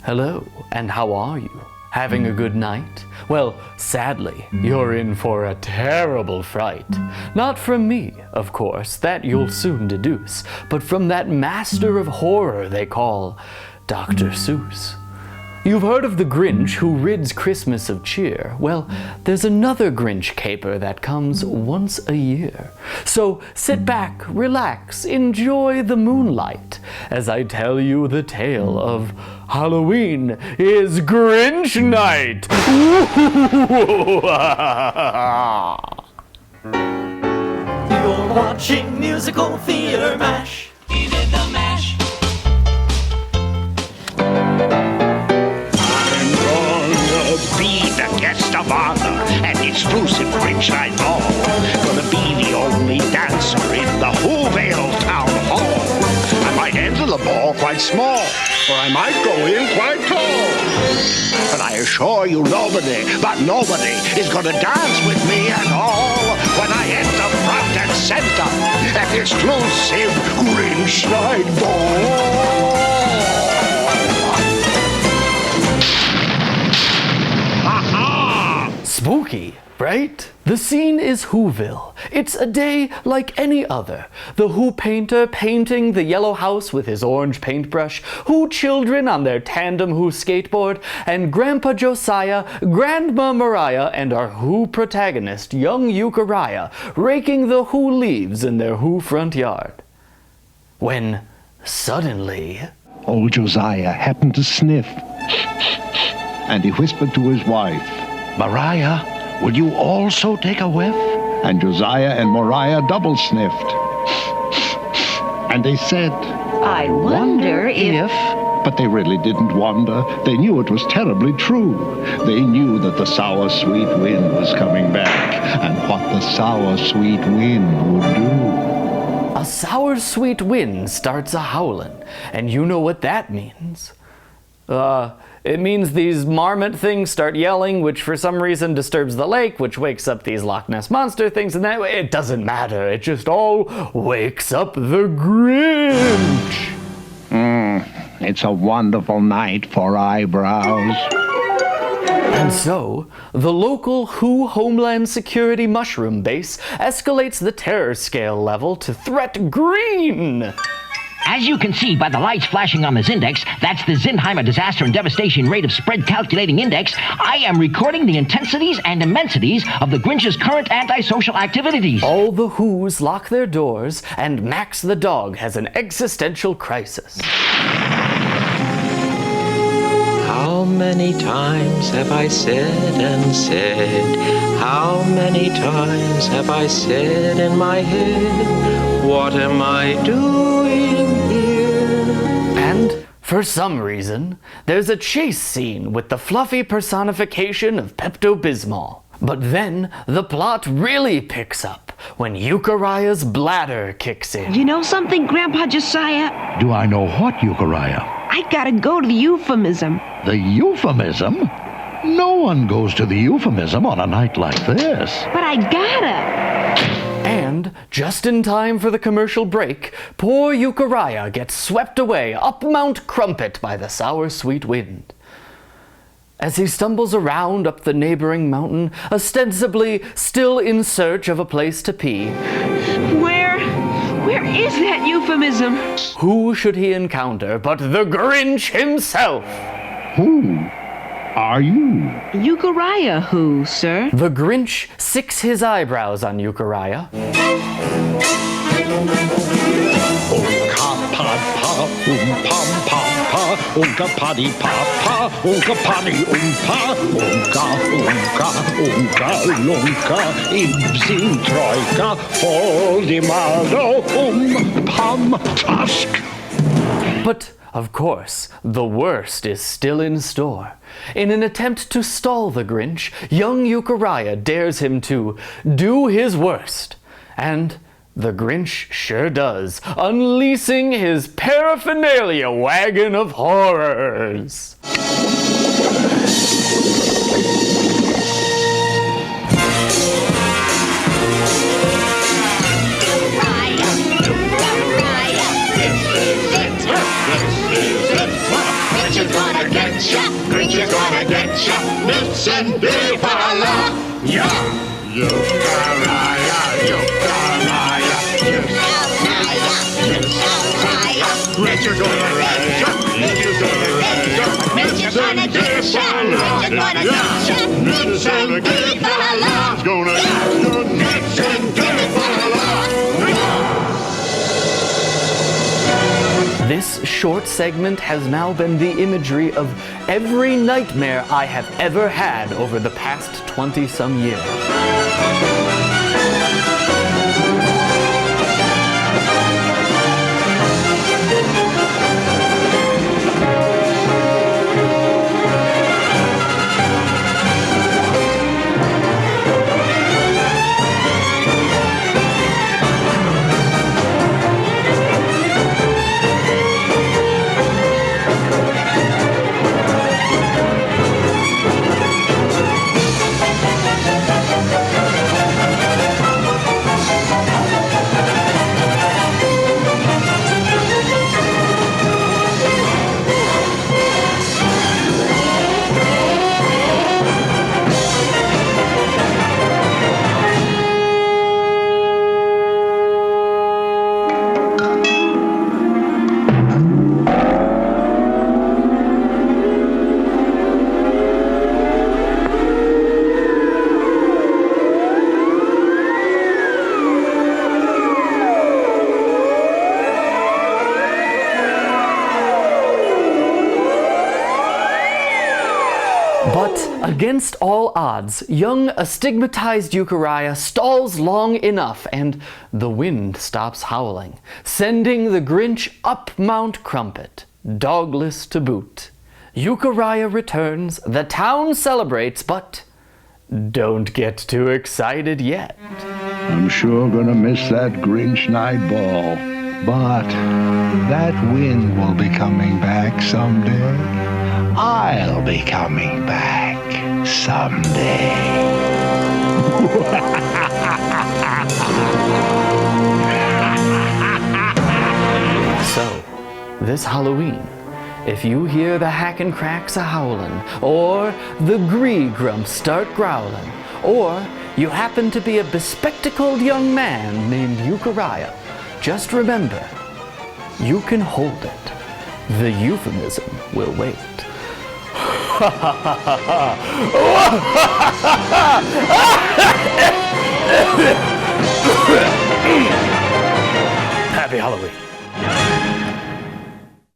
Hello, and how are you? Having a good night? Well, sadly, you're in for a terrible fright. Not from me, of course, that you'll soon deduce, but from that master of horror they call Dr. Seuss. You've heard of the Grinch who rids Christmas of cheer. Well, there's another Grinch caper that comes once a year. So sit back, relax, enjoy the moonlight as I tell you the tale of Halloween is Grinch Night. You're watching musical theater MASH. We did the MASH. Be the guest of honor at the exclusive Grinch Night Ball. Gonna be the only dancer in the Whoville Town Hall. I might enter the ball quite small, or I might go in quite tall. But I assure you nobody, but nobody is gonna dance with me at all when I enter front and center at the exclusive Grinch Night Ball. Spooky, right? The scene is Whoville. It's a day like any other. The Who painter painting the yellow house with his orange paintbrush, Who children on their tandem Who skateboard, and Grandpa Josiah, Grandma Mariah, and our Who protagonist, young Euchariah, raking the Who leaves in their Who front yard. When suddenly... Old Josiah happened to sniff, and he whispered to his wife, Mariah, will you also take a whiff? and Josiah and Mariah double sniffed. And they said, I wonder if... But they really didn't wonder. They knew it was terribly true. They knew that the sour, sweet wind was coming back, and what the sour, sweet wind would do. A sour, sweet wind starts a howlin', and you know what that means. It means these marmot things start yelling, which for some reason disturbs the lake, which wakes up these Loch Ness Monster things, and that way it doesn't matter. It just all wakes up the Grinch. It's a wonderful night for eyebrows. And so, the local Who Homeland Security mushroom base escalates the terror scale level to threat green. As you can see by the lights flashing on this index, that's the Zinheimer Disaster and Devastation Rate of Spread Calculating Index. I am recording the intensities and immensities of the Grinch's current antisocial activities. All the Who's lock their doors, and Max the dog has an existential crisis. How many times have I said and said? How many times have I said in my head? What am I doing here? And, for some reason, there's a chase scene with the fluffy personification of Pepto-Bismol. But then, the plot really picks up when Euchariah's bladder kicks in. You know something, Grandpa Josiah? Do I know what, Euchariah? I gotta go to the euphemism. The euphemism? No one goes to the euphemism on a night like this. But I gotta. And, just in time for the commercial break, poor Euchariah gets swept away up Mount Crumpet by the sour, sweet wind. As he stumbles around up the neighboring mountain, ostensibly still in search of a place to pee, Where is that euphemism? who should he encounter but the Grinch himself? Who are you? Euchariah who, sir? The Grinch sicks his eyebrows on Euchariah. Unka paddy papa, unka paddy unka lunka, ibsin trojka, foldimaldo, pam task. But, of course, the worst is still in store. In an attempt to stall the Grinch, young Euchariah dares him to do his worst. And the Grinch sure does, unleashing his paraphernalia wagon of horrors. What you gonna gonna get ya. Grinch is gonna get ya. Listen, give a lot. Yeah. Euchariah, Euchariah, Euchariah, Euchariah. Grinch is gonna get ya. Grinch is gonna get ya. Grinch is gonna get ya. Grinch is gonna get ya. Listen, give a lot. He's gonna get ya. Listen, give a lot. This short segment has now been the imagery of every nightmare I have ever had over the past 20-some years. Against all odds, young astigmatized Euchariah stalls long enough, and the wind stops howling, sending the Grinch up Mount Crumpet, dogless to boot. Euchariah returns, the town celebrates, but don't get too excited yet. I'm sure gonna miss that Grinch Night ball, but that wind will be coming back someday. I'll be coming back someday. So, this Halloween, if you hear the hack and cracks a-howlin', or the gree-grumps start growlin', or you happen to be a bespectacled young man named Euchariah, just remember, you can hold it. The euphemism will wait. Happy Halloween.